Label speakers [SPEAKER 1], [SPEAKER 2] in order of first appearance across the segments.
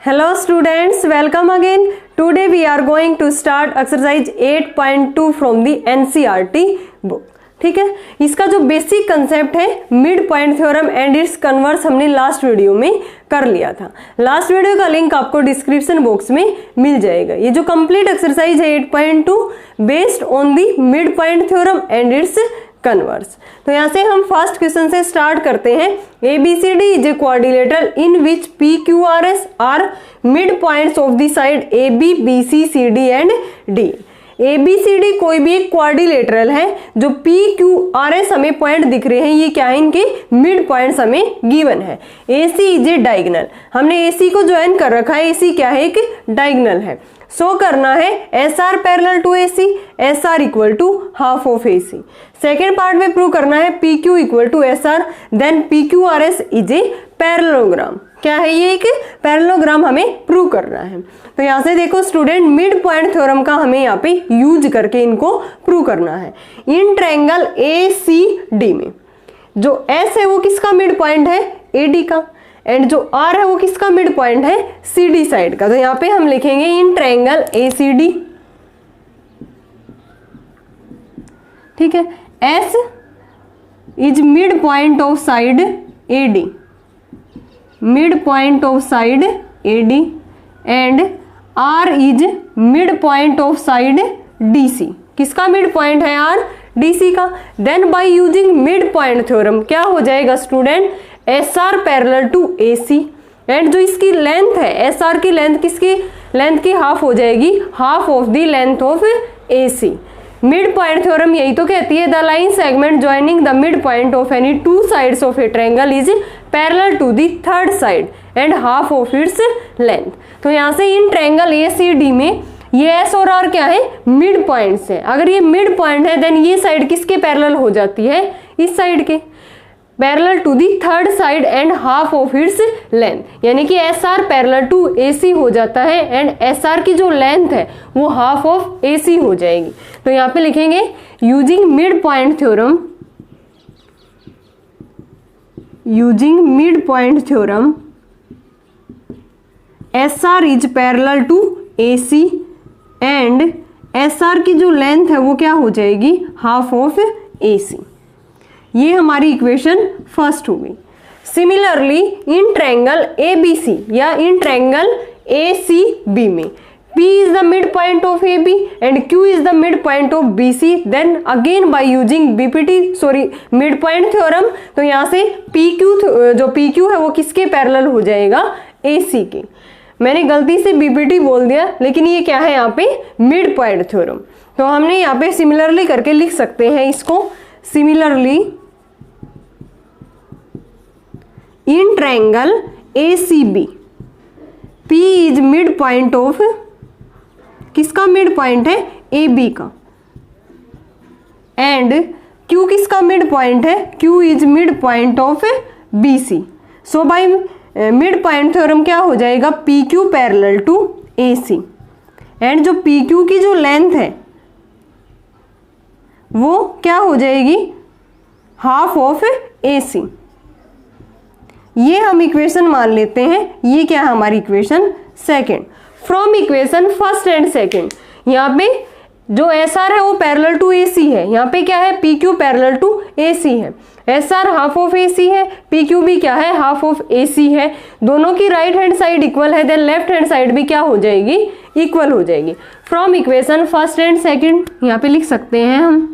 [SPEAKER 1] Hello students, welcome again. Today we are going to start exercise 8.2 from the NCERT book. ठीक है, इसका जो basic concept है mid point theorem and it's converse हमने last video में कर लिया था। लास्ट वीडियो का लिंक आपको डिस्क्रिप्शन बॉक्स में मिल जाएगा। ये जो कंप्लीट एक्सरसाइज है 8.2 based on the mid point theorem and it's converse. तो यहाँ से हम फर्स्ट क्वेश्चन से स्टार्ट करते हैं। ABCD is a quadrilateral in which PQRS are mid points of the side AB BC CD and D। ABCD कोई भी एक क्वाड्रिलेटरल है जो PQRS हमें पॉइंट दिख रहे हैं, ये क्या है, इनके मिड पॉइंट्स हमें गिवन है। AC इज ए डायगोनल, हमने AC को ज्वाइन कर रखा है, AC क्या है, एक डायगोनल है। सो करना है SR parallel to AC, SR equal to half of AC। Second part में प्रूव करना है PQ equal to SR, then PQRS is a parallelogram. क्या है ये, एक पैरेललोग्राम हमें प्रूव करना है। तो यहाँ से देखो स्टूडेंट, मिड पॉइंट थ्योरम का हमें यहाँ पे यूज करके इनको प्रूव करना है। इन ट्रायंगल ACD में जो S है वो किसका मिड पॉइंट है, AD का, एंड जो R है वो किसका मिड पॉइंट है, CD साइड का। तो यहाँ पे हम लिखेंगे इन ट्रायंगल ACD, ठीक है, S is mid point of side AD, mid point of side AD and R is mid point of side DC। किसका मिड पॉइंट है, R, DC का। Then by using mid point theorem क्या हो जाएगा student, SR parallel to AC and जो इसकी length है, SR की लेंथ किसकी लेंथ की हाफ हो जाएगी, half of the length of AC। Mid point theorem यही तो कहती है, the line segment joining the mid point of any two sides of a triangle is parallel to the third side and half of its length. तो यहाँ से in triangle ACD में ये S और R क्या है, मिड पॉइंट्स है। अगर ये मिड पॉइंट है देन ये साइड किसके पैरेलल हो जाती है, इस साइड के, parallel to the third side and half of its length, यानी कि SR पैरेलल टू AC हो जाता है एंड SR की जो लेंथ है वो हाफ ऑफ AC हो जाएगी। तो यहाँ पे लिखेंगे using mid point theorem, using mid point theorem SR is parallel to AC and SR की जो लेंथ है वो क्या हो जाएगी, हाफ ऑफ AC। ये हमारी इक्वेशन फर्स्ट हो गई। सिमिलरली इन ट्रायंगल ABC या इन ट्रायंगल ACB में P is the mid point of AB and Q is the mid point of BC, then again by using mid point theorem. तो यहाँ से जो PQ है वो किसके पैरेलल हो जाएगा, AC के। मैंने गलती से BPT बोल दिया, लेकिन ये क्या है यहाँ पे, मिड पॉइंट थ्योरम। तो हमने यहाँ पे सिमिलरली करके लिख सकते हैं इसको, similarly in triangle ACB P is mid point of, किसका मिड पॉइंट है, AB का, एंड Q किसका मिड पॉइंट है, Q is mid point of BC। So by mid point theorem क्या हो जाएगा, PQ parallel to AC and जो PQ की जो लेंथ है वो क्या हो जाएगी, हाफ ऑफ AC। ये हम इक्वेशन मान लेते हैं, ये क्या है हमारी equation second. From equation first and second, यहाँ पे जो SR है वो पैरेलल टू AC है, यहाँ पे क्या है, PQ पैरेलल टू AC है, SR हाफ ऑफ AC है, PQ भी क्या है, हाफ ऑफ AC है। दोनों की राइट हैंड साइड इक्वल है, देन लेफ्ट हैंड साइड भी क्या हो जाएगी, इक्वल हो जाएगी। From equation first and second यहाँ पे लिख सकते हैं हम,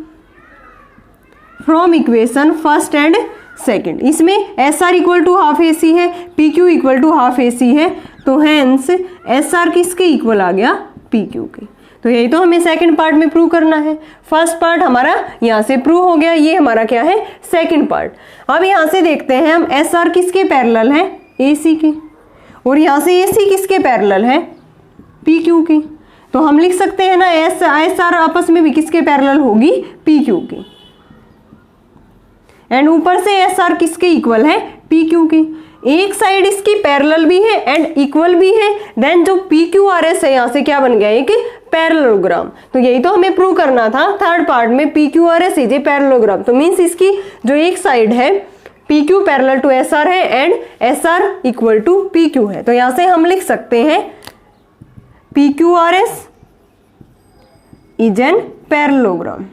[SPEAKER 1] from equation first and second, इसमें SR equal to half AC है, PQ equal to half AC है, तो हेंस SR किसके इक्वल आ गया, PQ के। तो यही तो हमें सेकंड पार्ट में प्रूव करना है। फर्स्ट पार्ट हमारा यहाँ से प्रूव हो गया, ये हमारा क्या है, सेकंड पार्ट। अब यहाँ से देखते हैं हम SR किसके पैरेलल है, AC के, और यहाँ से AC किसके पैरेलल है, PQ के। तो हम लिख सकते हैं ना SR आपस में भी किसके पैरेलल होगी, PQ के, एंड ऊपर से SR किसके इक्वल है, PQ के। एक साइड इसकी पैरेलल भी है एंड इक्वल भी है, देन जो PQRS है यहाँ से क्या बन गया, एक पैरेललोग्राम। तो यही तो हमें प्रूव करना था थर्ड पार्ट में, PQRS इज ए पैरेललोग्राम। तो मीन्स इसकी जो एक साइड है P Q parallel to S R है and S R equal to P Q है। तो यहां से हम लिख सकते हैं P Q R S is an parallelogram.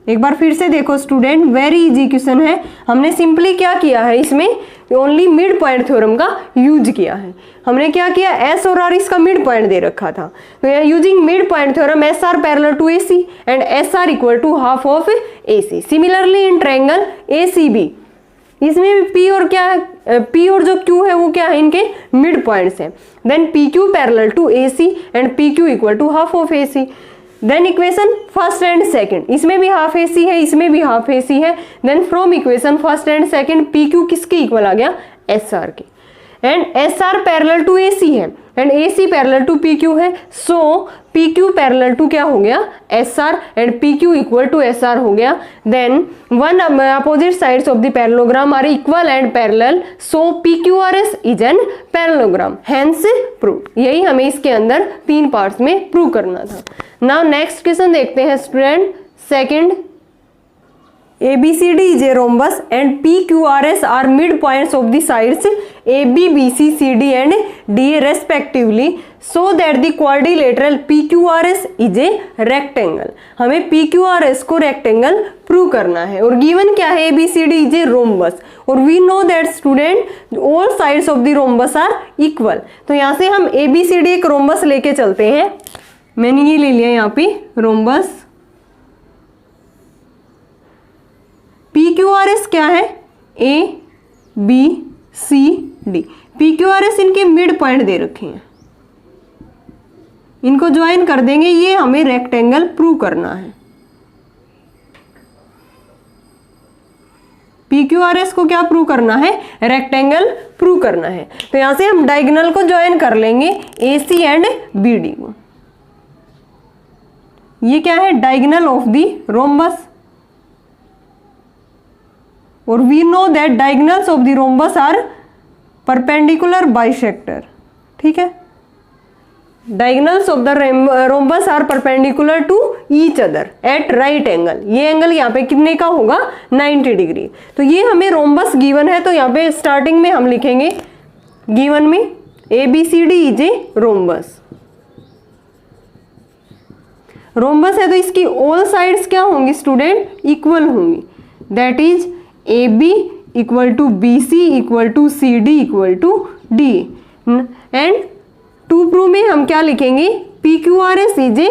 [SPEAKER 1] एक बार फिर से देखो स्टूडेंट, वेरी इजी क्वेश्चन है। हमने सिंपली क्या किया है, इसमें ओनली मिड पॉइंट थ्योरम का यूज किया है। हमने क्या किया, एस और आर इसका मिड पॉइंट दे रखा था, तो using mid point theorem S R parallel to A C and S R equal to half of A C. Similarly in triangle A C B, इसमें भी पी और क्या है, पी और जो क्यू है वो क्या है, इनके मिड पॉइंट्स हैं। Then P Q parallel to A C and P Q equal to half of A C. Then equation first and second, इसमें भी हाफ ए सी है, इसमें भी हाफ ए सी है। Then from equation first and second P Q किसके equal आ गया, S R के। And S R parallel to A C है and A C parallel to P Q है, so P Q parallel to क्या हो गया, S R and P Q equal to S R हो गया। Then one opposite sides of the parallelogram are equal and parallel, so P Q R S is an parallelogram, hence prove. यही हमें इसके अंदर 3 parts में prove करना था। Now next question देखते हैं student, second, ABCD is a rhombus and PQRS are midpoints of the sides AB, BC, CD and DA respectively, so that the quadrilateral PQRS is a rectangle। हमें PQRS को rectangle prove करना है और given क्या है, ABCD is a rhombus और we know that student all sides of the rhombus are equal। तो यहाँ से हम ABCD एक rhombus लेके चलते हैं। मैंने ये ले लिया यहाँ पे rhombus। PQRS क्या है, A, B, C, D। PQRS इनके मिड पॉइंट दे रखे हैं, इनको ज्वाइन कर देंगे, ये हमें रेक्टेंगल प्रूव करना है। PQRS को क्या प्रूव करना है, रेक्टेंगल प्रूव करना है। तो यहां से हम डायगोनल को ज्वाइन कर लेंगे AC एंड BD को। ये क्या है, डायगोनल ऑफ द रोम्बस और we know that diagonals of the rhombus are perpendicular bisector. ठीक है, diagonals of the rhombus are perpendicular to each other at right angle. ये एंगल यहाँ पे कितने का होगा, 90 डिग्री। तो ये हमें रोम्बस गिवन है, तो यहाँ पे स्टार्टिंग में हम लिखेंगे गिवन में ABCD is a rhombus. Rhombus है तो इसकी ऑल साइड्स क्या होंगी स्टूडेंट, इक्वल होंगी। That is AB equal to BC equal to CD equal to D। And to prove में हम क्या लिखेंगे, PQRS इज ए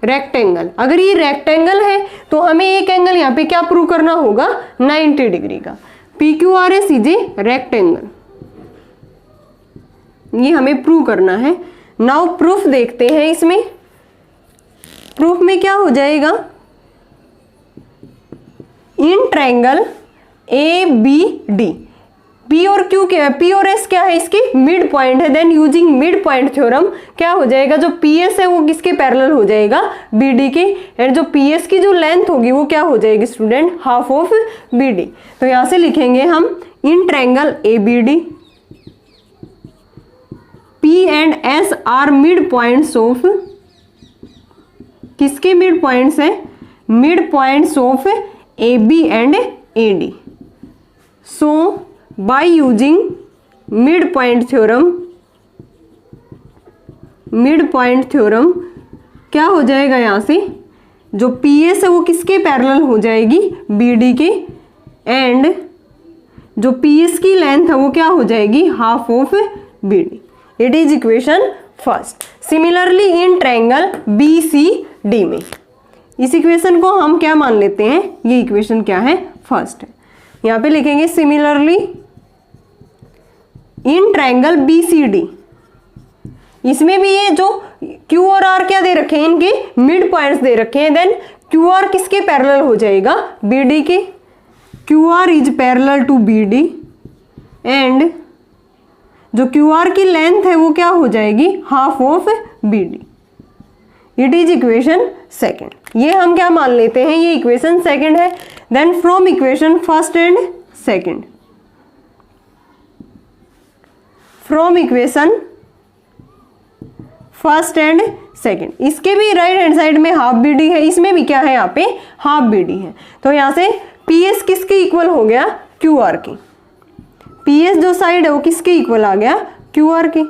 [SPEAKER 1] रेक्टेंगल। अगर ये रेक्टेंगल है तो हमें एक एंगल यहाँ पे क्या प्रूव करना होगा, 90 डिग्री का। PQRS इज ए रेक्टेंगल, ये हमें प्रूव करना है। नाउ प्रूफ देखते हैं। इसमें प्रूफ में क्या हो जाएगा, इन ट्रायंगल ABD, P और Q क्या है, P और S क्या है, इसके मिड पॉइंट है। Then using mid point theorem क्या हो जाएगा, जो PS है वो किसके पैरेलल हो जाएगा, BD के। एंड जो PS की जो लेंथ होगी वो क्या हो जाएगी स्टूडेंट, हाफ ऑफ BD। तो यहां से लिखेंगे हम in triangle ABD P and S are mid points of, किसके मिड पॉइंट्स है, mid points of AB and AD। So by using midpoint theorem क्या हो जाएगा, यहाँ से जो PS है वो किसके पैरेलल हो जाएगी, BD के। एंड जो PS की लेंथ है वो क्या हो जाएगी, half of BD। It is equation first. Similarly in triangle BCD में इस इक्वेशन को हम क्या मान लेते हैं, ये इक्वेशन क्या है, फर्स्ट है। यहां पे लिखेंगे सिमिलरली इन ट्रायंगल BCD। इसमें भी ये जो Q और R क्या दे रखे हैं, इनके मिड पॉइंट्स दे रखे हैं। देन QR किसके पैरेलल हो जाएगा, BD के। QR is parallel to BD and जो QR की लेंथ है वो क्या हो जाएगी, half of BD। It is equation second. ये हम क्या मान लेते हैं, ये इक्वेशन सेकंड है। Then from equation first and second, from equation first and second. इसके भी राइट हैंड साइड में हाफ बी डी है, इसमें भी क्या है यहाँ पे हाफ बी डी है। तो यहाँ से पी एस किसके इक्वल हो गया, क्यू आर की। पी एस जो साइड है वो किसके इक्वल आ गया, क्यू आर की।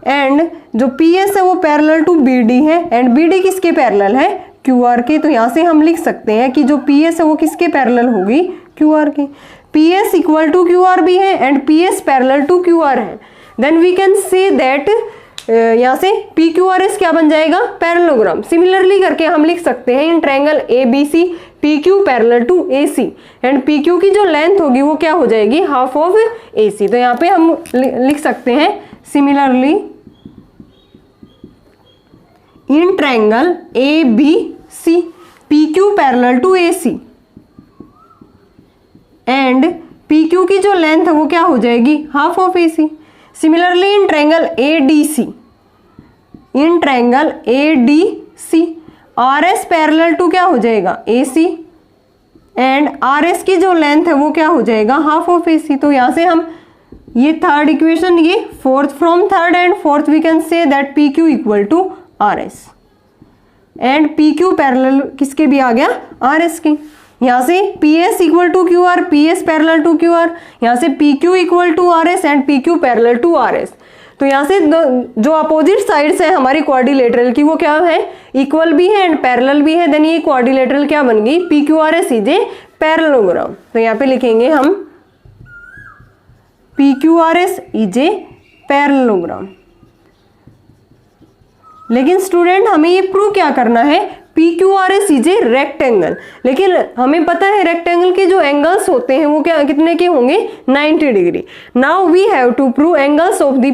[SPEAKER 1] एंड जो पी एस है वो पैरेलल टू बी डी है एंड बी डी किसके पैरेलल है, क्यू आर के। तो यहाँ से हम लिख सकते हैं कि जो पी एस है वो किसके पैरेलल होगी, क्यू आर की। P S equal to Q R भी है and P S parallel to Q R है। Then we can say that यहाँ से पी क्यू आर एस क्या बन जाएगा, पैरेललोग्राम। सिमिलरली करके हम लिख सकते हैं in triangle A B C P Q parallel to A C and P Q की जो लेंथ होगी वो क्या हो जाएगी, हाफ ऑफ ए सी। तो यहाँ पे हम लिख सकते हैं similarly in triangle A B C P Q parallel to A C and P Q की जो लेंथ है वो क्या हो जाएगी, half of A C. Similarly in triangle A D C, in triangle A D C R S parallel to क्या हो जाएगा, A C and R S की जो लेंथ है वो क्या हो जाएगा, हाफ ऑफ ए सी। तो यहाँ से हम ये थर्ड इक्वेशन, ये fourth, from third and fourth we can say that P Q equal to R S and P Q parallel किसके भी आ गया, आर एस की। यहाँ से P S equal to Q R, P S parallel to Q R, यहाँ से P Q equal to R S and P Q parallel to R S. तो यहाँ से जो अपोजिट साइड्स है हमारी क्वाड्रिलेटरल की वो क्या है, इक्वल भी है एंड पैरेलल भी है। देन ये क्वाड्रिलेटरल क्या बन गई, P Q R S is a parallelogram. तो यहाँ पे लिखेंगे हम P Q R S is a parallelogram. लेकिन स्टूडेंट हमें ये प्रूव क्या करना है, P Q R S is a rectangle. लेकिन हमें पता है रेक्टेंगल के जो एंगल्स होते हैं वो क्या कितने के होंगे, 90 degree. Now we have to prove angles of the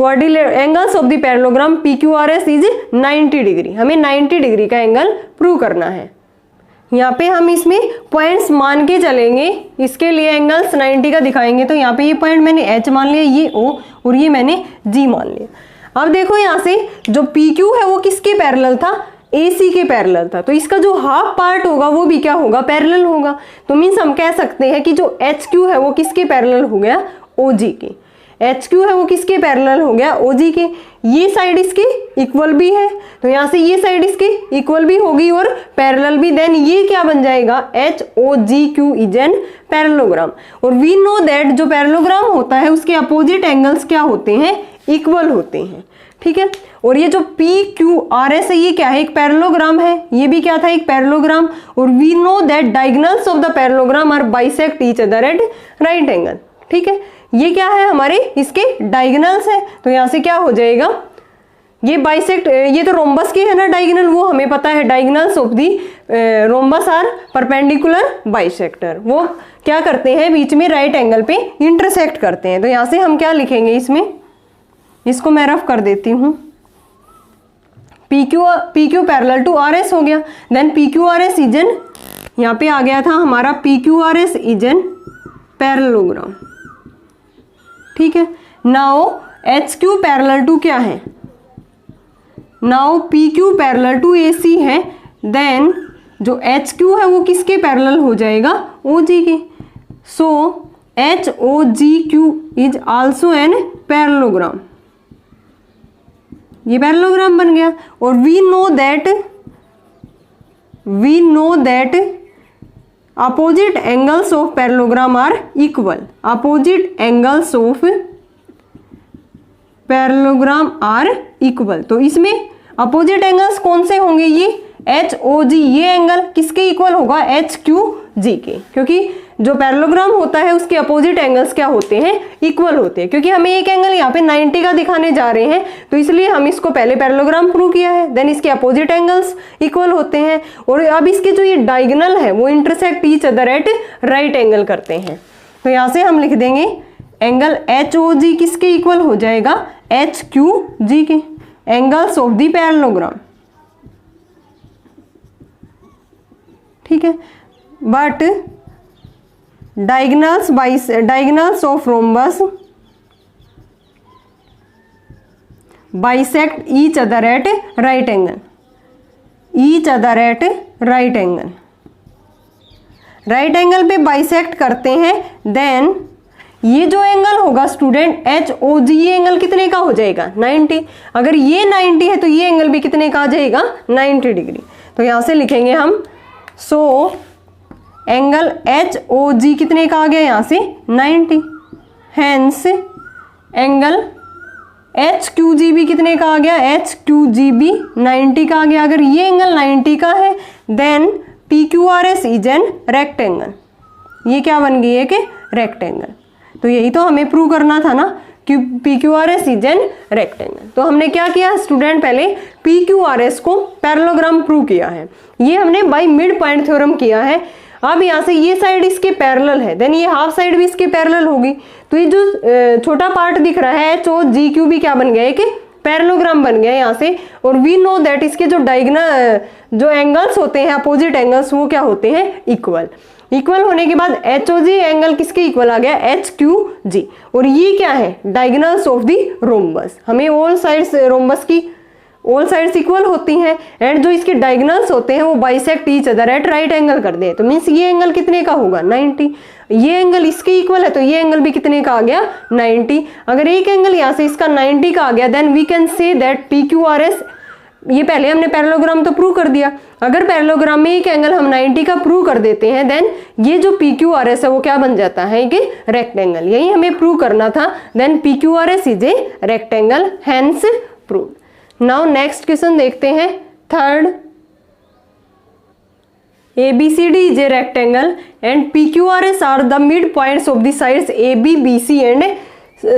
[SPEAKER 1] angles of the parallelogram P Q R S is 90 degree. हमें 90 डिग्री का एंगल प्रूव करना है। यहाँ पे हम इसमें पॉइंट्स मान के चलेंगे, इसके लिए एंगल्स 90 का दिखाएंगे। तो यहाँ पे ये पॉइंट मैंने एच मान लिया, ये ओ और ये मैंने जी मान लिया। अब देखो यहाँ से जो पी क्यू है वो किसके पैरेलल था, ए सी के पैरेलल था। तो इसका जो हाफ पार्ट होगा वो भी क्या होगा, पैरेलल होगा। तो मीन्स हम कह सकते हैं कि जो एच क्यू है वो किसके पैरेलल हो गया, ओ जी के। एच क्यू है वो किसके पैरेलल हो गया, ओ जी के। ये साइड इसके इक्वल भी है तो यहाँ से ये साइड इसके इक्वल भी होगी और पैरेलल भी। देन ये क्या बन जाएगा, H O G Q is an parallelogram. और वी नो दैट जो पैरेललोग्राम होता है उसके अपोजिट एंगल्स क्या होते हैं, इक्वल होते हैं। ठीक है, और ये जो पी क्यू आर एस है ये क्या है, एक पैरेललोग्राम है। ये भी क्या था, एक पैरेललोग्राम। और we know that diagonals of the parallelogram are bisect each other at right angle. ठीक है, ये क्या है, हमारे इसके डायगोनल्स है। तो यहाँ से क्या हो जाएगा, ये बाइसेक्ट, ये तो रोम्बस के है ना डायगोनल, वो हमें पता है diagonals of the rhombus are perpendicular bisector. वो क्या करते हैं, बीच में राइट एंगल पे इंटरसेक्ट करते हैं। तो यहाँ से हम क्या लिखेंगे इसमें, इसको मैं रफ कर देती हूँ। P Q parallel to R S हो गया। Then P Q R S is an, यहाँ पे आ गया था हमारा P Q R S is an parallelogram. ठीक है, now H Q parallel to क्या है, now P Q parallel to A C है। देन जो एच क्यू है वो किसके पैरेलल हो जाएगा, ओ जी के। So H O G Q is also an parallelogram. ये पैरेललोग्राम बन गया। और we know that opposite angles of parallelogram are equal. Opposite angles of parallelogram are equal. तो इसमें अपोजिट एंगल्स कौन से होंगे, ये एच ओ जी, ये एंगल किसके इक्वल होगा, एच क्यू जी के। क्योंकि जो पैरेललोग्राम होता है उसके अपोजिट एंगल्स क्या होते हैं, इक्वल होते हैं। क्योंकि हमें एक एंगल यहाँ पे 90 का दिखाने जा रहे हैं तो इसलिए हम इसको पहले पैरेललोग्राम प्रूव किया है। देन इसके अपोजिट एंगल्स इक्वल होते हैं और अब इसके जो ये डायगोनल है वो intersect each other at right angle करते हैं। तो यहाँ से हम लिख देंगे एंगल एच ओ जी किसके इक्वल हो जाएगा, एच क्यू जी के। Angles of the parallelogram. ठीक है, but diagonals of rhombus bisect each other at right angle. Each other at right angle, right angle पे बाइसेक्ट करते हैं। देन ये जो एंगल होगा स्टूडेंट HOG, ये एंगल कितने का हो जाएगा 90। अगर ये 90 है तो ये एंगल भी कितने का आ जाएगा 90 डिग्री। तो यहां से लिखेंगे हम सो एंगल HOG कितने का आ गया यहां से 90, हेंस एंगल HQG भी कितने का आ गया HQG भी 90 का आ गया। अगर ये एंगल 90 का है then PQRS is an rectangle, ये क्या बन गई है कि रेक्टेंगल। तो यही तो हमें प्रूव करना था ना कि PQRS इज एन रेक्टेंगल। तो हमने क्या किया स्टूडेंट, पहले PQRS को पैरेललोग्राम प्रूव किया है, ये हमने बाय मिड पॉइंट थ्योरम किया है। अब यहाँ से ये साइड इसके पैरेलल है देन ये हाफ साइड भी इसके पैरेलल होगी। तो ये जो छोटा पार्ट दिख रहा है HOGQ भी क्या बन गया है कि पैरेललोग्राम बन गया है यहाँ से। और वी नो दैट इसके जो डायगोनल जो एंगल्स होते हैं अपोजिट एंगल्स वो क्या होते हैं इक्वल। इक्वल होने के बाद HOG एंगल किसके इक्वल आ गया HQG। और ये क्या है डायगोनल्स ऑफ द रोम्बस, हमें ऑल साइड्स रोम्बस की ऑल साइड्स इक्वल होती हैं एंड जो इसके डायगोनल्स होते हैं वो bisect each other at right angle कर दे। तो मीन्स ये एंगल कितने का होगा 90, ये एंगल इसके इक्वल है तो ये एंगल भी कितने का आ गया 90। अगर एक एंगल यहाँ से इसका 90 का आ गया then we can say that PQRS, ये पहले हमने पैरेललोग्राम तो प्रूव कर दिया। अगर पैरेललोग्राम में एक एंगल हम 90 का प्रूव कर देते हैं देन ये जो PQRS है वो क्या बन जाता है कि रेक्टेंगल, यही हमें प्रूव करना था। Then PQRS is a rectangle, hence proved. Now next question देखते हैं third, ABCD is a rectangle and PQRS are the mid points of the sides AB, BC and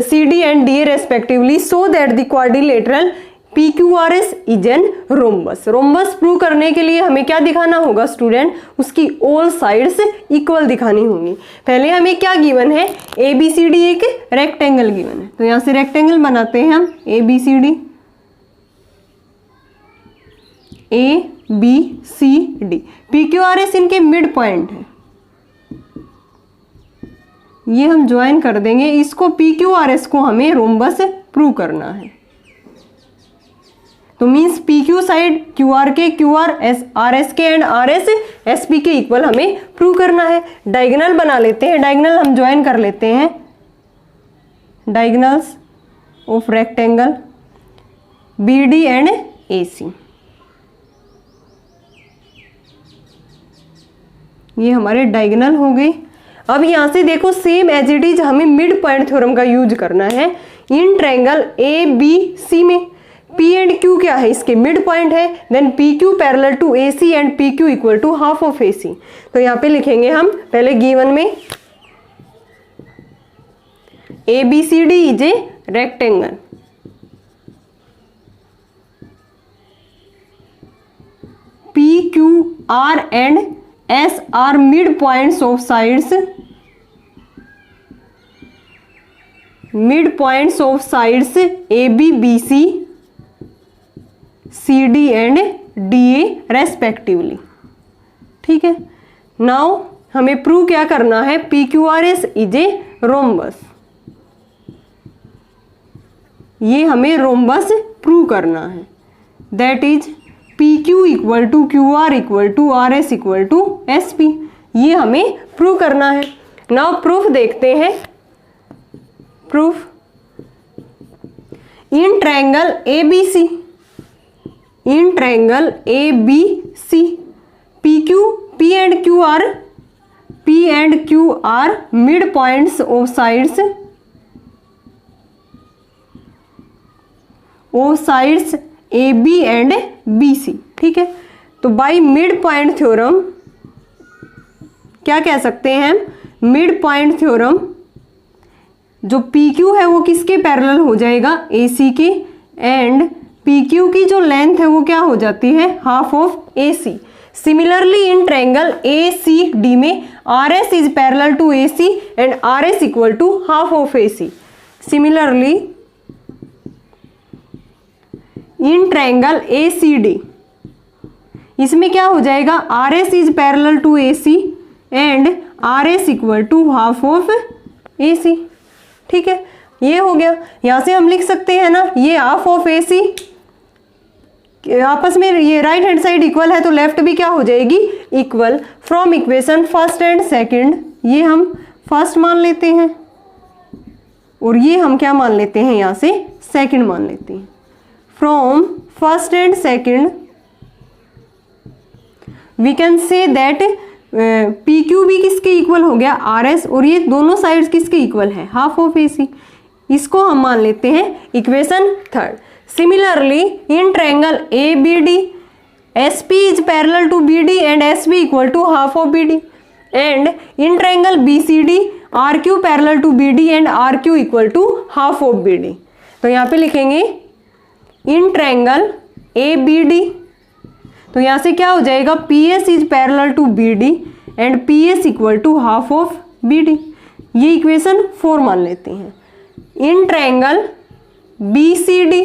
[SPEAKER 1] CD and DA respectively so that the quadrilateral PQRS is an rhombus. Rhombus prove करने के लिए हमें क्या दिखाना होगा student, उसकी all sides equal दिखानी होंगी। पहले हमें क्या गिवन है ABCD एक रेक्टेंगल गिवन है, तो यहां से रेक्टेंगल बनाते हैं हम ABCD ABCD। PQRS इनके मिड पॉइंट है, ये हम ज्वाइन कर देंगे इसको। PQRS को हमें रोम्बस प्रूव करना है तो मीन्स PQ साइड QR के QR RS के एंड RS SP के इक्वल हमें प्रूव करना है। डायगोनल बना लेते हैं, डायगोनल हम ज्वाइन कर लेते हैं, diagonals of rectangle BD and AC। ये हमारे डायगोनल हो गए। अब यहां से देखो सेम एज इट इज हमें मिड पॉइंट थ्योरम का यूज करना है इन ट्रायंगल ABC में। P एंड Q क्या है इसके मिड पॉइंट है then PQ parallel to AC and PQ equal to half of AC। तो यहाँ पे लिखेंगे हम पहले गिवन में ABCD is a rectangle, PQR and S are mid points of sides, mid points of sides AB, BC, CD and DA respectively। ठीक है, now हमें प्रूव क्या करना है PQRS इज ए रोम्बस, ये हमें रोम्बस प्रूव करना है। That is PQ equal to QR equal to RS equal to SP, ये हमें प्रूव करना है। नाउ प्रूफ देखते हैं। Proof in triangle ABC, in triangle ABC P and Q are mid points of sides AB and BC। ठीक है, तो bye mid point theorem क्या कह सकते हैं, मिड पॉइंट थ्योरम जो PQ है वो किसके पैरेलल हो जाएगा AC के एंड PQ की जो लेंथ है वो क्या हो जाती है half of AC। Similarly in triangle ACD में RS is parallel to AC and RS equal to half of AC। Similarly in triangle ACD इसमें क्या हो जाएगा RS is parallel to AC and RS equal to half of AC। ठीक है, ये हो गया। यहां से हम लिख सकते हैं ना ये हाफ ऑफ AC, आपस में ये राइट हैंड साइड इक्वल है तो लेफ्ट भी क्या हो जाएगी equal. From equation first and second, ये हम फर्स्ट मान लेते हैं और ये हम क्या मान लेते हैं, यहाँ से सेकंड मान लेते हैं। From first and second we can say that P Q भी किसके इक्वल हो गया, आर एस, और ये दोनों साइड्स किसके इक्वल है, हाफ ऑफ ए सी। इसको हम मान लेते हैं equation third. Similarly in triangle A B D S P is parallel to B D and S B equal to half of B D, and in triangle B C D R Q parallel to B D and R Q equal to half of B D. तो यहाँ पे लिखेंगे in triangle A B D, तो यहाँ से क्या हो जाएगा, P S is parallel to B D and P S equal to half of B D. ये इक्वेशन 4 मान लेते हैं। In triangle B C D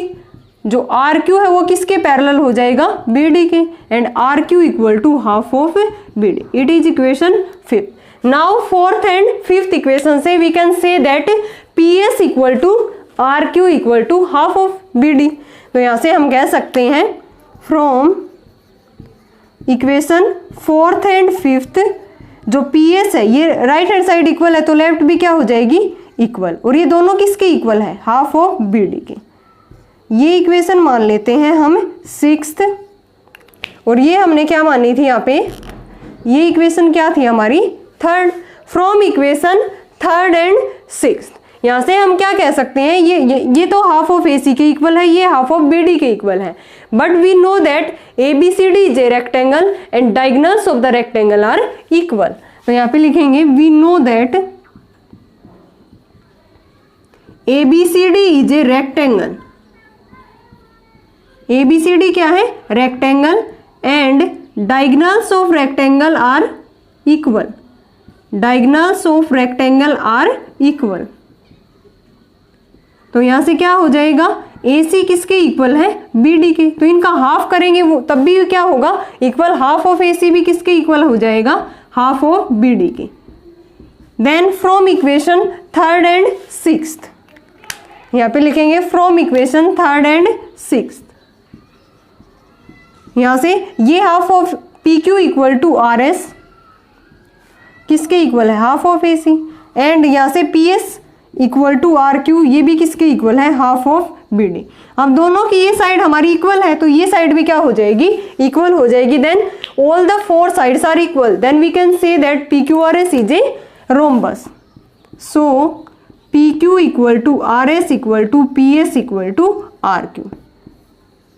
[SPEAKER 1] जो आर क्यू है वो किसके पैरेलल हो जाएगा, बी डी के, and R Q equal to half of B D. It is equation 5। Now fourth and fifth equation से we can say that P S equal to R Q equal to half of B D. तो यहाँ से हम कह सकते हैं from equation fourth and fifth जो P S है ये राइट हैंड साइड इक्वल है तो लेफ्ट भी क्या हो जाएगी, इक्वल, और ये दोनों किसके इक्वल है, हाफ ऑफ बी डी के। ये इक्वेशन मान लेते हैं हम सिक्स्थ, और ये हमने क्या मानी थी यहाँ पे, ये इक्वेशन क्या थी हमारी, third. From equation third and sixth यहाँ से हम क्या कह सकते हैं, ये तो हाफ ऑफ ए सी के इक्वल है, ये हाफ ऑफ बी डी के इक्वल है, but we know that A B C D is a rectangle and diagonals of the rectangle are equal. तो यहाँ पे लिखेंगे we know that A B C D is a rectangle, A B C D क्या है, rectangle, and diagonals of rectangle are equal, diagonals of rectangle are equal. तो यहां से क्या हो जाएगा, ए सी किसके इक्वल है, बी डी के, तो इनका हाफ करेंगे वो तब भी क्या होगा, equal, half of A C भी किसके इक्वल हो जाएगा, हाफ ऑफ बी डी के। Then from equation third and sixth यहाँ पे लिखेंगे from equation third and sixth, यहां से ये half of P Q equal to R S किसके इक्वल है, half of A C, and यहां से P S equal to R Q ये भी किसके इक्वल है, हाफ ऑफ बी डी। अब दोनों की ये साइड हमारी इक्वल है तो ये साइड भी क्या हो जाएगी, इक्वल हो जाएगी। Then all the four sides are equal, then we can say that P Q R S is a rhombus. So P Q equal to R S equal to P S equal to R Q,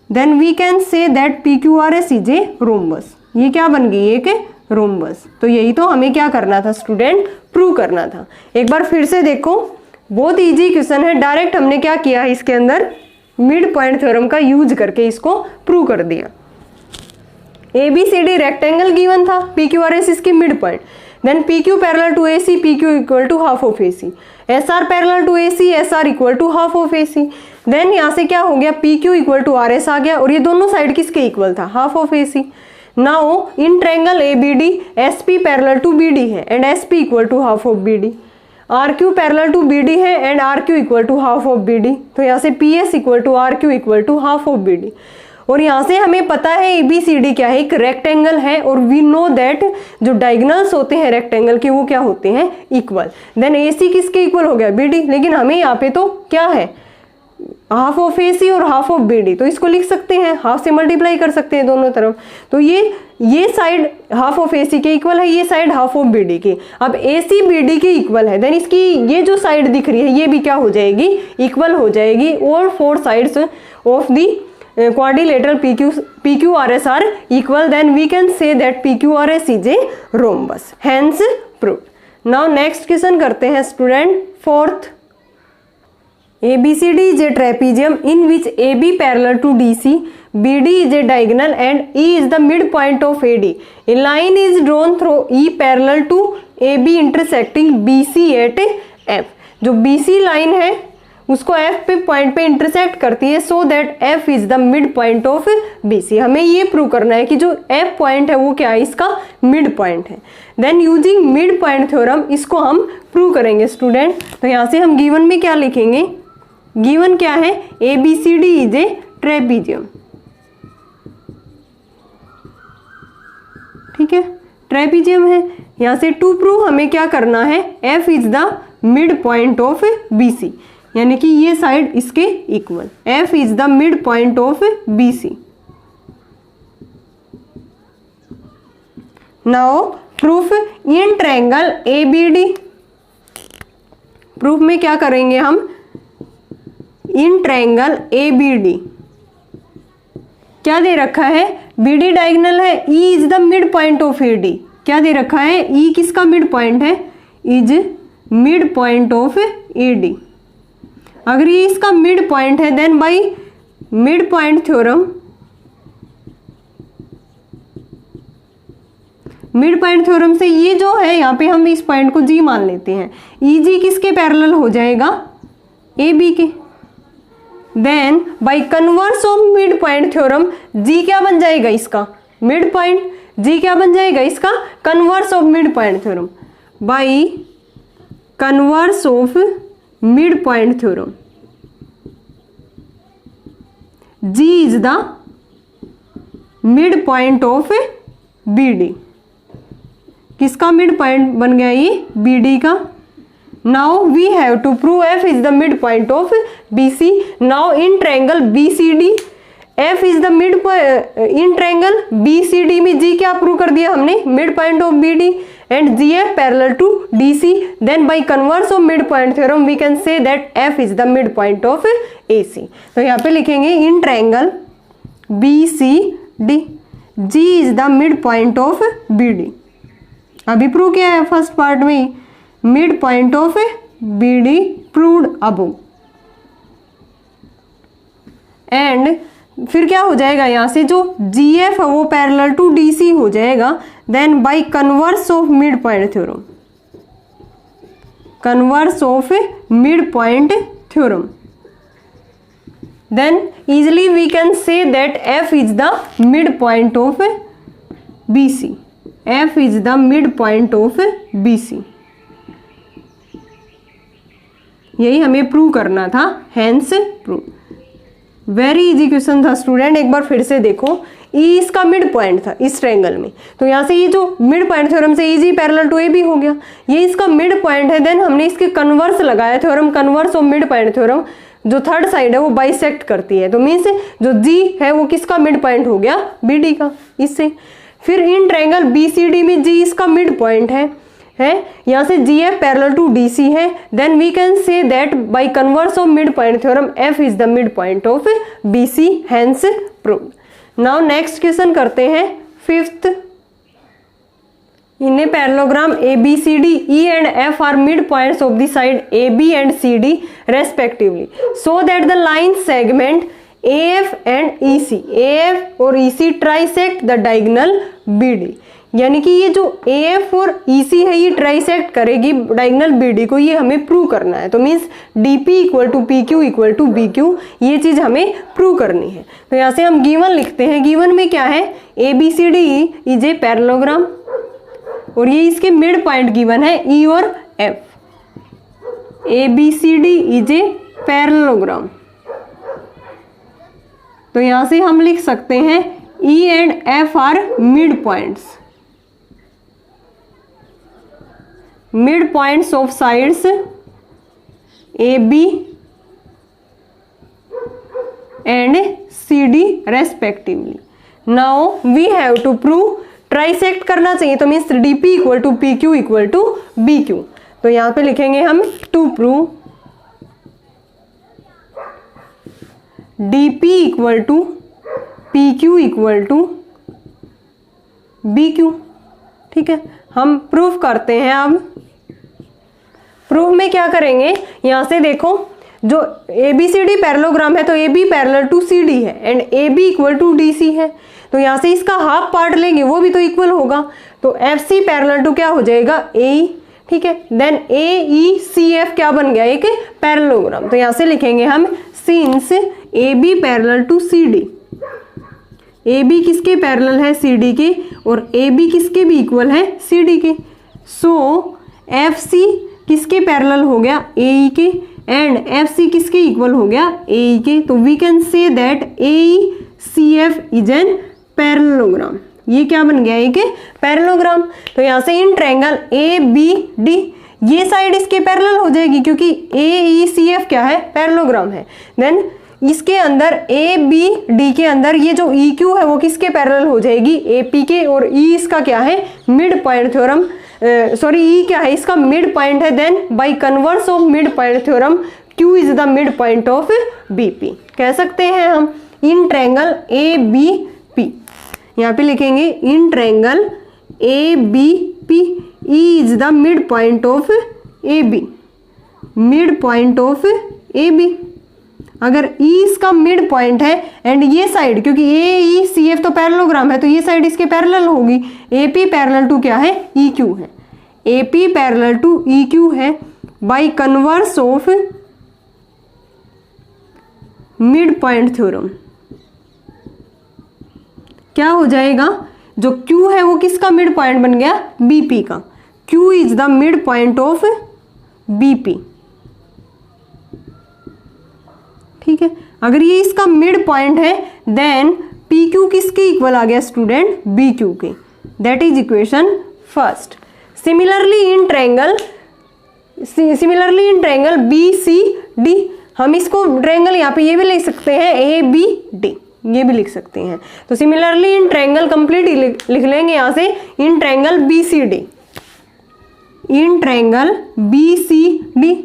[SPEAKER 1] then we can say that P Q R S is a rhombus. ये क्या बन गई, एक rhombus. तो यही तो हमें क्या करना था स्टूडेंट, प्रूव करना था। एक बार फिर से देखो, बहुत इजी क्वेश्चन है, डायरेक्ट हमने क्या किया है इसके अंदर, मिड पॉइंट थ्योरम का यूज करके इसको प्रूव कर दिया। A B C D rectangle given था, पी क्यू आर एस इसकी mid point, then P Q parallel to A C, P Q equal to half of A C, S R parallel to A C, S R equal to half of A C. Then यहाँ से क्या हो गया, P Q equal to R S आ गया, और ये दोनों side किसके इक्वल था, half of A C. Now in triangle A B D S P parallel to B D है and S P equal to half of B D, R Q parallel to B D है and R Q equal to half of B D. तो यहाँ से P S equal to R Q equal to half of B D, और यहाँ से हमें पता है ए बी सी डी क्या है, एक रेक्टेंगल है, और वी नो दैट जो डायगोनल्स होते हैं रेक्टेंगल के वो क्या होते हैं, इक्वल। देन ए सी किसके इक्वल हो गया, बी डी, लेकिन हमें यहाँ पे तो क्या है, हाफ ऑफ ए सी और हाफ ऑफ बी डी, तो इसको लिख सकते हैं, हाफ से मल्टीप्लाई कर सकते हैं दोनों तरफ। तो ये side half of A C के इक्वल है, ये side half of B D की। अब ए सी बी डी के इक्वल है, देन इसकी ये जो साइड दिख रही है ये भी क्या हो जाएगी, इक्वल हो जाएगी। All four sides of the quadrilateral PQRS are equal, then we can say that PQRS is a rhombus, hence proved. Now next question करते हैं student fourth. ABCD is a trapezium in which AB parallel to DC, BD is a diagonal and E is the midpoint of AD. A line is drawn through E parallel to AB intersecting BC at F. जो BC line है उसको F पे point पे intersect करती है, so that F is the mid point of BC। हमें ये prove करना है कि जो F पॉइंट है वो क्या है, इसका मिड पॉइंट है। Then using mid point theorem इसको हम प्रूव करेंगे स्टूडेंट। तो यहाँ से हम गिवन में क्या लिखेंगे, गिवन क्या है, ABCD इज ए ट्रेपीजियम, ठीक है, ट्रेपीजियम है। यहाँ से टू प्रूव हमें क्या करना है, F is the mid point of BC, यानी कि ये साइड इसके equal. F is the mid point of BC। Now proof in triangle ABD। Proof में क्या करेंगे हम, इन ट्रायंगल ABD क्या दे रखा है, BD डायगोनल है, E is the mid point of AD। क्या दे रखा है, E किसका मिड पॉइंट है, is mid point of AD। अगर ये इसका मिड पॉइंट है then by mid point theorem, mid point theorem से ये जो है यहाँ पे हम इस पॉइंट को G मान लेते हैं, EG किसके पैरेलल हो जाएगा, AB के। Then by converse of mid point theorem G क्या बन जाएगा इसका, मिड पॉइंट। G क्या बन जाएगा इसका, converse of mid point theorem. By converse of mid point theorem G is the mid point of BD। किसका मिड पॉइंट बन गया ये, BD का। Now we have to prove F is the mid point of BC। Now in triangle BCD F is the mid in triangle BCD में G क्या prove कर दिया हमने, mid point of BD and GF parallel to DC। Then by converse of mid point theorem we can say that F is the mid point of AC। तो यहाँ पे लिखेंगे in triangle BCD G is the mid point of BD। अभी prove किया है first part में, mid point of BD proved above. And फिर क्या हो जाएगा, यहाँ से जो GF है वो पैरेलल टू DC हो जाएगा। Then by converse of mid point theorem, converse of mid point theorem, then easily we can say that F is the midpoint of BC. F is the midpoint of BC. यही हमें prove करना था, hence prove. Very easy question था student, एक बार फिर से देखो। E इसका मिड पॉइंट था इस ट्रायंगल में, तो यहाँ से ये जो मिड पॉइंट थ्योरम से EG पैरेलल टू AB हो गया, ये इसका मिड पॉइंट है। देन हमने इसके कन्वर्स लगाया theorem, converse of mid point theorem, जो थर्ड साइड है वो बाइसेक्ट करती है, तो मीन्स जो G है वो किसका मिड पॉइंट हो गया, BD का, इससे। फिर इन ट्रायंगल BCD में G इसका मिड पॉइंट है यहाँ से GF पैरेलल टू DC है। Then we can say that by converse of mid point theorem F is the mid point of BC, hence proved. Now next question करते हैं fifth. In a parallelogram ABCD, E and F are midpoints of the side AB and CD respectively, so that the line segment AF and EC, AF और EC trisect the diagonal BD। यानी कि ये जो AF और EC है ये trisect करेगी diagonal BD को, ये हमें प्रूव करना है। तो means DP equal to PQ equal to BQ, ये चीज हमें प्रूव करनी है। तो यहाँ से हम गिवन लिखते हैं। गिवन में क्या है, ABCD इज ए पैरेललोग्राम और ये इसके मिड पॉइंट गिवन है E और F। ABCD is a parallelogram, तो यहां से हम लिख सकते हैं E and F are mid points, mid points of sides AB and CD respectively. Now we have to prove, trisect करना चाहिए, तो means DP equal to PQ equal to BQ। तो यहां पे लिखेंगे हम to prove DP equal to PQ equal to BQ। ठीक है, हम प्रूफ करते हैं। अब प्रूफ में क्या करेंगे, यहां से देखो जो ABCD पैरेललोग्राम है तो AB पैरेलल टू CD है and AB equal to DC है, तो यहां से इसका हाफ पार्ट लेंगे वो भी तो इक्वल होगा, तो FC पैरेलल टू क्या हो जाएगा AE। ठीक है, देन AECF क्या बन गया, एक पैरेललोग्राम। तो यहां से लिखेंगे हम since AB parallel to CD, AB किसके पैरेलल है, CD के, और AB किसके भी इक्वल है, CD के। सो FC किसके पैरेलल हो गया, AE के, एंड FC किसके इक्वल हो गया, AE के। तो we can say that AECF is an parallelogram. ये क्या बन गया, एक पैरेललोग्राम। तो यहाँ से इन ट्रायंगल ABD ये साइड इसके पैरेलल हो जाएगी क्योंकि AECF क्या है, पैरेललोग्राम है। देन इसके अंदर ABD के अंदर ये जो EQ है वो किसके पैरेलल हो जाएगी, AP के, और E इसका क्या है, मिड पॉइंट थ्योरम, E क्या है, इसका मिड पॉइंट है। Then by converse of mid point theorem Q is the mid point of BP। कह सकते हैं हम इन ट्रायंगल ABP, यहाँ पे लिखेंगे in triangle ABP E is the mid point of AB, mid point of AB। अगर E इसका mid point है एंड ये साइड, क्योंकि AECF तो पैरेललोग्राम है तो ये साइड इसके पैरेलल होगी, AP पैरेलल टू क्या है, EQ है, AP पैरेलल टू EQ है bye converse of mid point theorem. क्या हो जाएगा, जो Q है वो किसका मिड पॉइंट बन गया, BP का। Q is the mid point of BP, ठीक है। अगर ये इसका मिड पॉइंट है देन PQ किसके इक्वल आ गया स्टूडेंट, BQ के। That is equation first. Similarly in triangle BCD, हम इसको ट्रायंगल यहाँ पे ये भी लिख सकते हैं ABD, ये भी लिख सकते हैं। तो सिमिलरली इन ट्रायंगल कंप्लीट लिख लेंगे यहाँ से, in triangle BCD, in triangle BCD,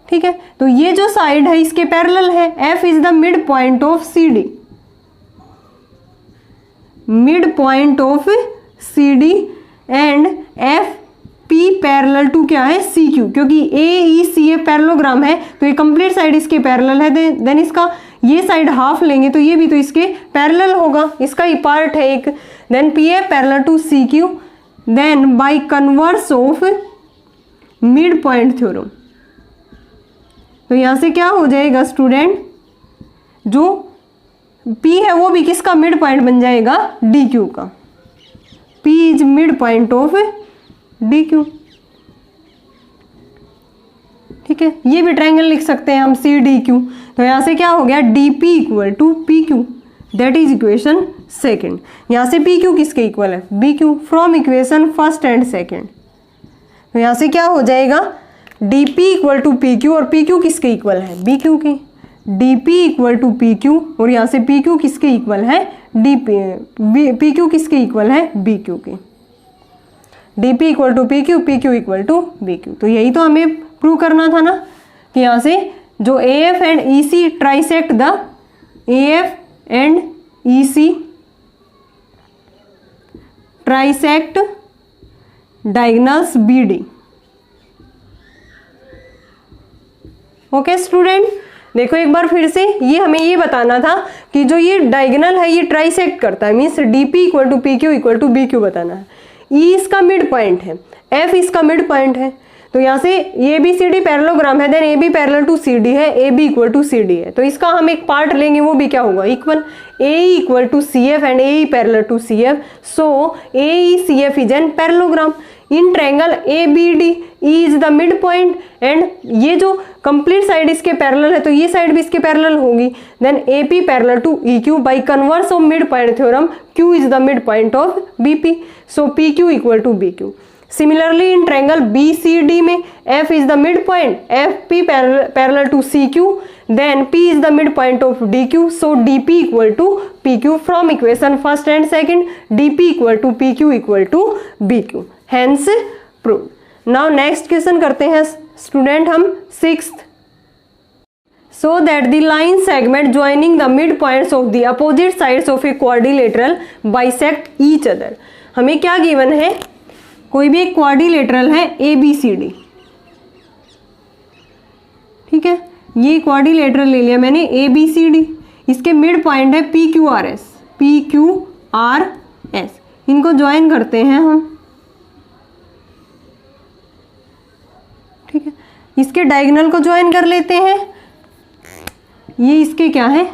[SPEAKER 1] ठीक है। तो ये जो साइड है इसके पैरेलल है, F is the mid point of CD, mid point of CD and FP parallel to क्या है, CQ, क्योंकि AECF पैरेललोग्राम है तो ये कंप्लीट साइड इसके पैरेलल है। देन इसका ये साइड हाफ लेंगे तो ये भी तो इसके पैरेलल होगा, इसका ही पार्ट है एक। Then PF parallel to CQ, then by converse of mid point theorem. तो यहां से क्या हो जाएगा स्टूडेंट, जो P है वो भी किसका मिड पॉइंट बन जाएगा, DQ का। P is mid point of DQ, ठीक है। ये भी ट्रायंगल लिख सकते हैं हम CDQ। तो यहां से क्या हो गया, DP equal to PQ, that is equation second. यहां से PQ किसके इक्वल है, BQ, from equation first and second. तो यहां से क्या हो जाएगा, DP इक्वल टू PQ, और PQ किसके इक्वल है, BQ के। DP इक्वल टू PQ, और यहाँ से PQ किसके इक्वल है, PQ किसके इक्वल है, BQ के। DP equal to PQ, PQ equal to BQ। तो यही तो हमें प्रूव करना था ना, कि यहाँ से जो AF and EC trisect the AF and EC trisect diagonals BD। Okay student, देखो एक बार फिर से, ये हमें ये बताना था कि जो ये डायगोनल है ये ट्राइसेक्ट करता है, means DP equal to PQ equal to BQ बताना है। E इसका मिड पॉइंट है, F इसका मिड पॉइंट है। तो यहाँ से ABCD पैरेललोग्राम है, then AB parallel to CD है, AB इक्वल टू CD है। तो इसका हम एक पार्ट लेंगे, वो भी क्या होगा, equal. AE equal to CF and AE parallel to CF, so AECF is an parallelogram. In triangle ABD E is the mid point, and ये जो कंप्लीट साइड इसके पैरेलल है तो ये साइड भी इसके पैरेलल होगी। Then AP parallel to EQ, by converse of mid point theorem Q is the mid point of BP, so PQ equal to BQ। Similarly in triangle BCD में F is the mid point, FP parallel to CQ, then P is the mid point of DQ, so DP equal to PQ, from equation first and second, DP equal to PQ equal to BQ, hence proved. Now next question करते हैं student हम sixth. So that the line segment joining the mid points of the opposite sides of a quadrilateral bisect each other. हमें क्या given है, कोई भी एक quadrilateral है ABCD, ठीक है। ये क्वाड्रिलेटरल ले लिया मैंने ABCD, इसके मिड पॉइंट है PQRS, इनको ज्वाइन करते हैं हम, ठीक है। इसके डायगोनल को ज्वाइन कर लेते हैं, ये इसके क्या है,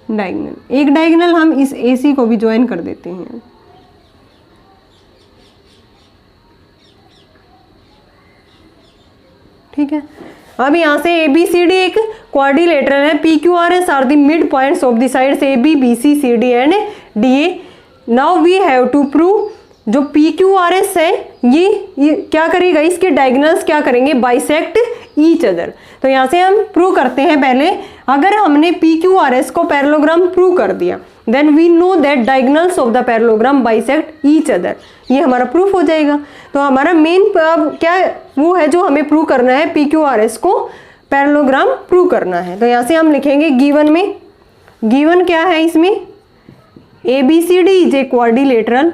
[SPEAKER 1] डायगोनल। एक डायगोनल हम इस AC को भी ज्वाइन कर देते हैं, ठीक है। अब यहाँ से ABCD एक क्वाड्रिलेटरल है, PQRS are the mid points of the sides AB, BC, CD and DA। Now we have to prove जो PQRS है ये क्या करेगा, इसके डायगोनल्स क्या करेंगे, बाइसेक्ट ईच अदर। तो यहाँ से हम प्रूव करते हैं। पहले अगर हमने PQRS को पैरेललोग्राम प्रूव कर दिया, then we know that diagonals of the parallelogram bisect each other, ये हमारा प्रूफ हो जाएगा। तो हमारा मेन क्या वो है जो हमें प्रूव करना है, PQRS को पैरेललोग्राम प्रूव करना है। तो यहाँ से हम लिखेंगे गिवन में, गिवन क्या है इसमें, ABCD is a quadrilateral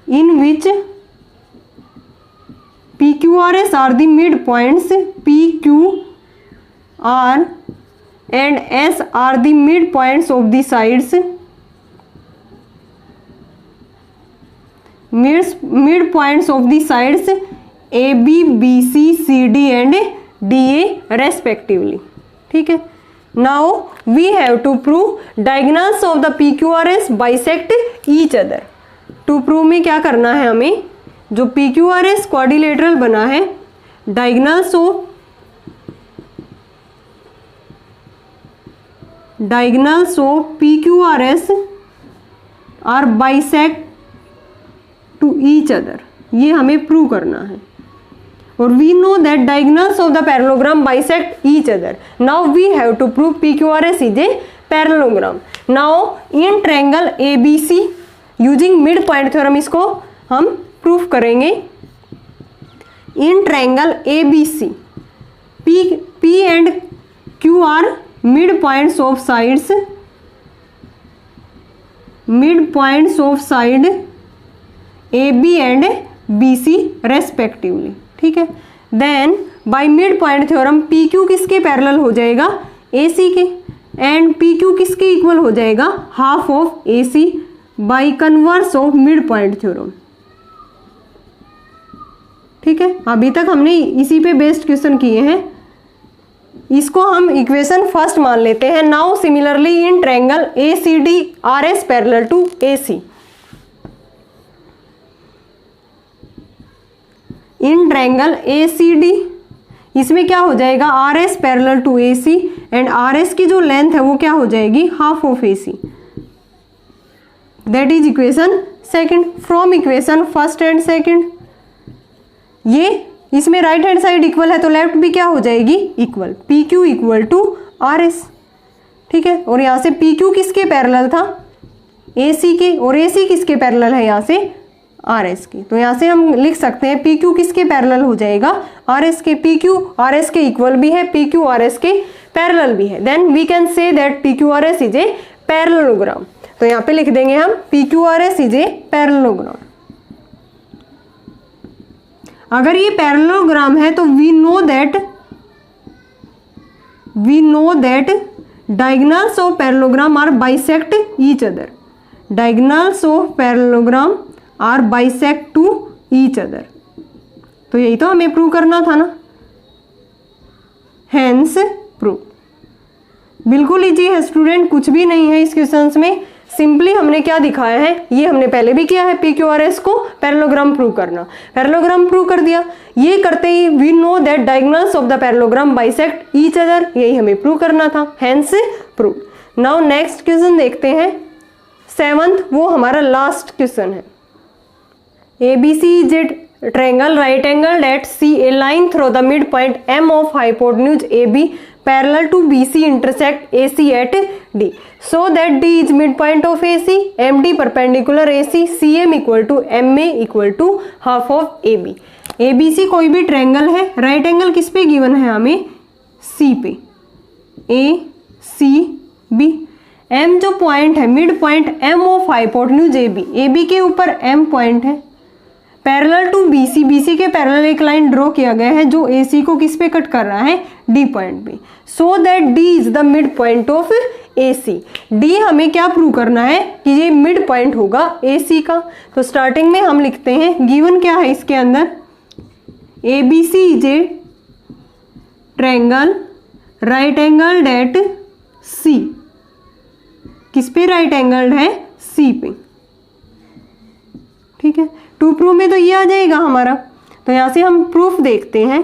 [SPEAKER 1] in which PQRS are the midpoints, PQR and S are the midpoints of the sides, midpoints of the sides AB, BC, CD and DA respectively। ठीक है, now we have to prove diagonals of the PQRS bisect each other। To prove में क्या करना है हमें, जो PQRS quadrilateral बना है, diagonals of PQRS are bisect to each other, ये हमें प्रूव करना है। और we know that diagonals of the parallelogram bisect each other. Now we have to prove PQRS is a parallelogram. Now in triangle ABC using mid point theorem इसको हम proof करेंगे। In triangle ABC P and Q are mid points of sides, mid points of side AB and BC respectively. ठीक है, then by mid point theorem PQ किसके parallel हो जाएगा, AC के, and PQ किसके इक्वल हो जाएगा, half of AC by converse of mid point theorem. ठीक है, अभी तक हमने इसी पे बेस्ड क्वेश्चन किए हैं, इसको हम इक्वेशन फर्स्ट मान लेते हैं। Now similarly in triangle ACD RS parallel to AC, in triangle ACD इसमें क्या हो जाएगा, RS parallel to AC and RS की जो लेंथ है वो क्या हो जाएगी, half of AC। That is equation second. From equation first and second, ये इसमें राइट हैंड साइड इक्वल है तो लेफ्ट भी क्या हो जाएगी, equal, PQ equal to RS। ठीक है, और यहाँ से PQ किसके पैरेलल था, AC के, और AC किसके पैरेलल है यहाँ से, RS के। तो यहाँ से हम लिख सकते हैं PQ किसके पैरेलल हो जाएगा, RS के। PQ RS के इक्वल भी है, PQ RS के पैरेलल भी है, then we can say that PQRS is a parallelogram. तो यहाँ पे लिख देंगे हम PQRS इज ए पैरेललोग्राम। अगर ये पैरेललोग्राम है तो we know that diagonals of parallelogram are bisect each other, diagonals of parallelogram are bisect to each other. तो यही तो हमें प्रूव करना था ना, हेंस प्रूव। बिल्कुल इजी है स्टूडेंट, कुछ भी नहीं है इस क्वेश्चंस में। सिंपली हमने क्या दिखाया है, ये हमने पहले भी किया है, PQRS को पैरेललोग्राम प्रूव करना, पैरेललोग्राम प्रूव कर दिया। ये करते ही we know that diagonals of the parallelogram bisect each other, यही हमें प्रूव करना था, hence prove. Now next question देखते हैं, 7th, वो हमारा लास्ट क्वेश्चन है। ABC is a triangle right angled at C, a line through the midpoint M of hypotenuse AB parallel to BC intersect AC at D, so that D is midpoint of AC, MD perpendicular AC, CM equal to MA equal to half of AB। ABC कोई भी triangle है, right angle किस पे given है हमें, C पे, ACB। M जो point है, mid point M of hypotenuse AB, AB के ऊपर M पॉइंट है, पैरेलल टू BC, BC के पैरेलल एक लाइन ड्रॉ किया गया है जो AC को किस पे कट कर रहा है, D पॉइंट पे, so that D is the mid point of AC। D हमें क्या प्रूव करना है कि ये मिड पॉइंट होगा AC का। तो स्टार्टिंग में हम लिखते हैं, गिवन क्या है इसके अंदर, ABC is a triangle right angled at C, किस पे राइट एंगल्ड है, C पे। ठीक है, टू प्रूफ में तो ये आ जाएगा हमारा। तो यहाँ से हम प्रूफ देखते हैं,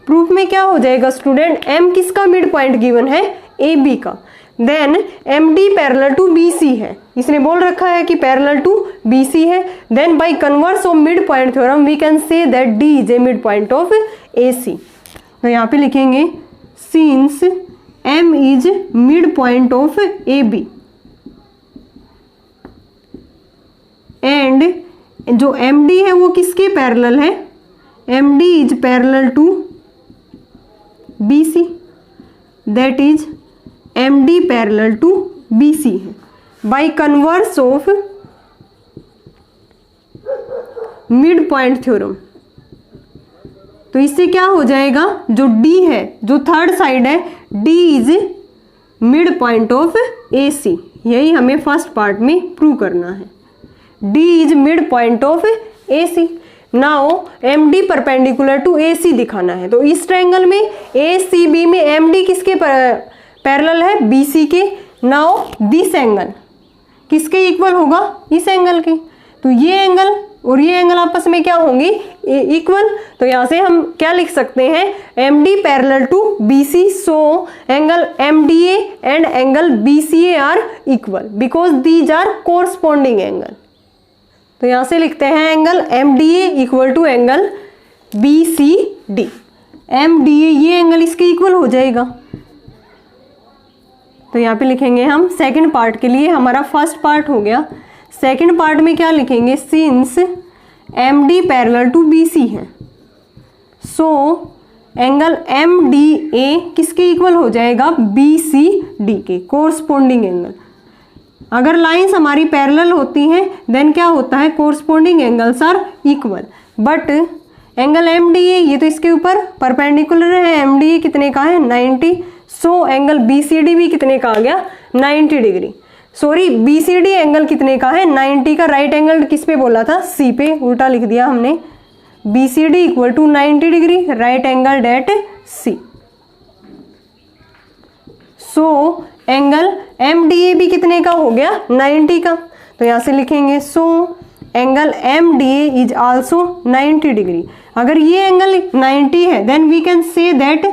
[SPEAKER 1] प्रूफ में क्या हो जाएगा स्टूडेंट, M किसका मिड पॉइंट गिवन है, AB का। Then M D parallel to B C है, इसने बोल रखा है कि पैरेलल टू बी सी है। Then by converse of mid point theorem we can say that D is a mid point of A C. तो यहाँ पे लिखेंगे since M is mid point of A B and जो M D है वो किसके parallel है, M D is parallel to B C, that is M D parallel to B C है। By converse of mid point theorem, तो इससे क्या हो जाएगा, जो D है, जो थर्ड साइड है, D is mid point of A C, यही हमें फर्स्ट पार्ट में प्रूव करना है। D is mid point of A C. Now M D perpendicular to A C दिखाना है, तो इस ट्रायंगल में ए सी बी में एम डी किसके पैरेलल है, बी सी के। नाउ दिस एंगल किसके इक्वल होगा, इस एंगल के। तो ये एंगल और ये एंगल आपस में क्या होंगे, इक्वल। तो यहाँ से हम क्या लिख सकते हैं, M D parallel to B C, so angle M D A and angle B C A are equal because these are corresponding angle. तो यहाँ से लिखते हैं angle M D A equal to angle B C D. M D A ये angle इसके equal हो जाएगा। तो यहाँ पे लिखेंगे हम सेकंड पार्ट के लिए, हमारा फर्स्ट पार्ट हो गया। सेकंड पार्ट में क्या लिखेंगे, since M D parallel to B C है, so angle M D A किसके इक्वल हो जाएगा, बी सी डी के, कोरस्पॉन्डिंग एंगल। अगर लाइंस हमारी पैरेलल होती हैं देन क्या होता है, corresponding angles are equal. But angle M D A ये तो इसके ऊपर परपेंडिकुलर है, एम डी ए कितने का है 90, so angle B C D भी कितने का आ गया 90 degree. Sorry B C D angle कितने का है 90 का। राइट एंगल किस पे बोला था, सी पे, उल्टा लिख दिया हमने। B C D equal to 90 degree, right angle at C. So angle M D A भी कितने का हो गया 90 का। तो यहाँ से लिखेंगे so angle M D A is also 90 degree. अगर ये एंगल 90 है then we can say that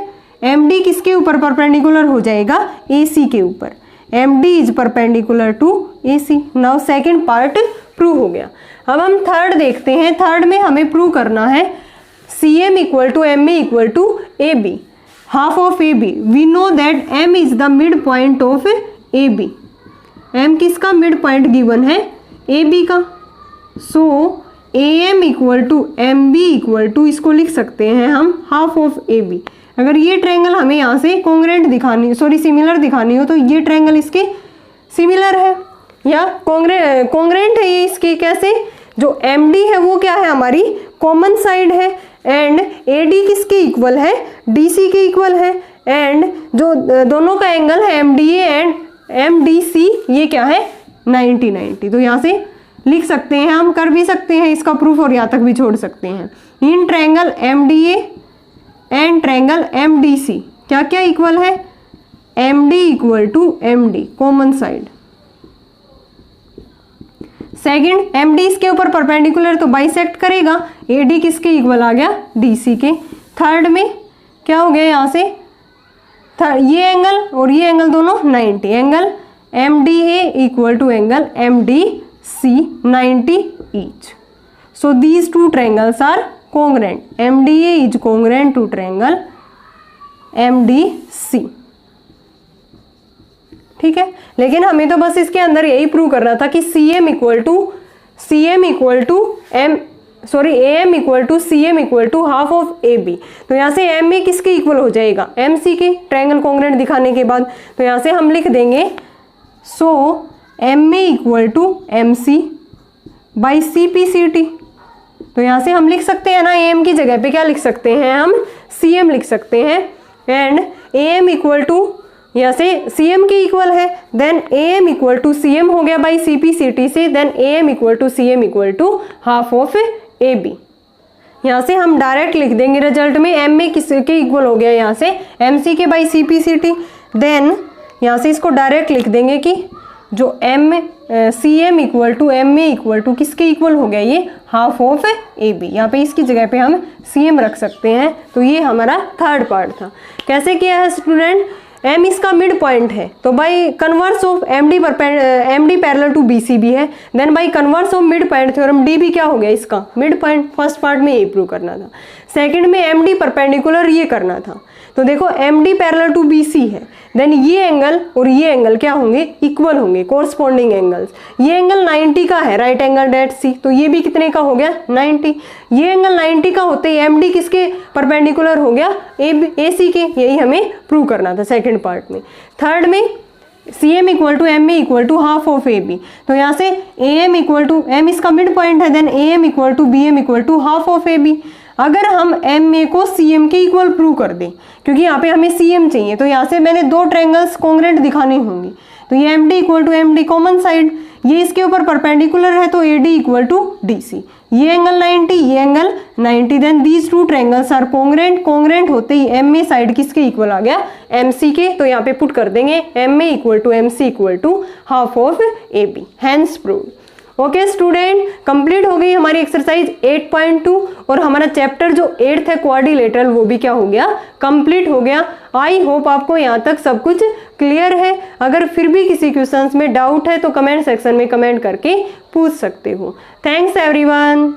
[SPEAKER 1] M D किसके ऊपर परपेंडिकुलर हो जाएगा, ए सी के ऊपर। M D is perpendicular to A C. Now second part prove हो गया। अब हम थर्ड देखते हैं। थर्ड में हमें प्रूव करना है C M equal to M A equal to A B, half of A B. We know that M is the mid point of A B. M किसका मिड पॉइंट गिवन है, A B का। So A M equal to M B equal to, इसको लिख सकते हैं हम half of A B. अगर ये ट्रायंगल हमें यहाँ से कॉन्ग्रेंट दिखानी, सॉरी सिमिलर दिखानी हो, तो ये ट्रायंगल इसके सिमिलर है या कॉन्ग्रेंट है ये इसके। कैसे, जो एम डी है वो क्या है, हमारी कॉमन साइड है, एंड ए डी किसके इक्वल है, डी सी के इक्वल है, एंड जो दोनों का एंगल है M D A and M D C, ये क्या है 90-90। तो यहाँ से लिख सकते हैं, हम कर भी सकते हैं इसका प्रूफ और यहाँ तक भी छोड़ सकते हैं। In triangle M D A and triangle M D C क्या क्या इक्वल है, M D equal to M D, common side. Second, M D इसके ऊपर परपेंडिकुलर तो बाइसेक्ट करेगा, ए डी किसके इक्वल आ गया, डी सी के। थर्ड में क्या हो गया, यहाँ से ये एंगल और ये एंगल दोनों 90, angle M D A equal to angle M D C 90 each. So these two triangles are congruent. MDA is congruent to triangle MDC. ठीक है, लेकिन हमें तो बस इसके अंदर यही प्रूव करना था कि CM equal to AM equal to CM equal to half of AB। तो यहाँ से MA किसके इक्वल हो जाएगा, MC के, ट्रायंगल कॉन्ग्रुएंट दिखाने के बाद। तो यहाँ से हम लिख देंगे so MA equal to MC by CPCT। तो यहाँ से हम लिख सकते हैं ना, AM की जगह पे क्या लिख सकते हैं, हम CM लिख सकते हैं। एंड AM इक्वल टू, यहाँ से CM के इक्वल है, then AM equal to CM हो गया बाई CPCT से, then AM equal to CM equal to half of AB। यहाँ से हम डायरेक्ट लिख देंगे रिजल्ट में MA किसके इक्वल हो गया, यहाँ से MC के बाई CPCT। देन यहाँ से इसको डायरेक्ट लिख देंगे कि जो CM equal to MA equal to किसके इक्वल हो गया, ये हाफ ऑफ AB। यहाँ पे इसकी जगह पे हम CM रख सकते हैं। तो ये हमारा थर्ड पार्ट था। कैसे किया है स्टूडेंट, एम इसका मिड पॉइंट है, तो by converse of M D parallel to B C भी है, then by converse of mid point theorem D भी क्या हो गया इसका मिड पॉइंट। फर्स्ट पार्ट में ये प्रूव करना था, सेकंड में एम डी परपेंडिकुलर ये करना था। तो देखो M D parallel to B C है, देन ये एंगल और ये एंगल क्या होंगे, इक्वल होंगे, कोरस्पॉन्डिंग एंगल्स। ये एंगल 90 का है, राइट एंगल डेट सी, तो ये भी कितने का हो गया 90। ये एंगल 90 का होते ही एम डी किसके परपेंडिकुलर हो गया, ए सी के। यही हमें प्रूव करना था सेकेंड पार्ट में। थर्ड में C M equal to M A equal to half of A B, तो यहाँ से A M equal to M इसका मिड पॉइंट है, then A M equal to B M equal to half of A B. अगर हम M A को C M के equal prove कर दें, क्योंकि यहाँ पे हमें सी एम चाहिए, तो यहाँ से मैंने दो ट्रायंगल्स कॉन्ग्रुएंट दिखानी होंगी। तो ये M D equal to M D common side, ये इसके ऊपर परपेंडिकुलर है, तो A D equal to D C. ये एंगल 90, ये angle 90, then these two triangles are congruent. Congruent होते ही एम ए साइड किसके इक्वल आ गया, एम सी के। तो यहाँ पे पुट कर देंगे M A equal to M C equal to half of A B, hence prove. Okay student, complete हो गई हमारी एक्सरसाइज 8.2 और हमारा चैप्टर जो 8th है क्वाड्रिलेटरल वो भी क्या हो गया, कंप्लीट हो गया। आई होप आपको यहाँ तक सब कुछ क्लियर है। अगर फिर भी किसी क्वेश्चंस में डाउट है तो कमेंट सेक्शन में कमेंट करके पूछ सकते हो। Thanks everyone.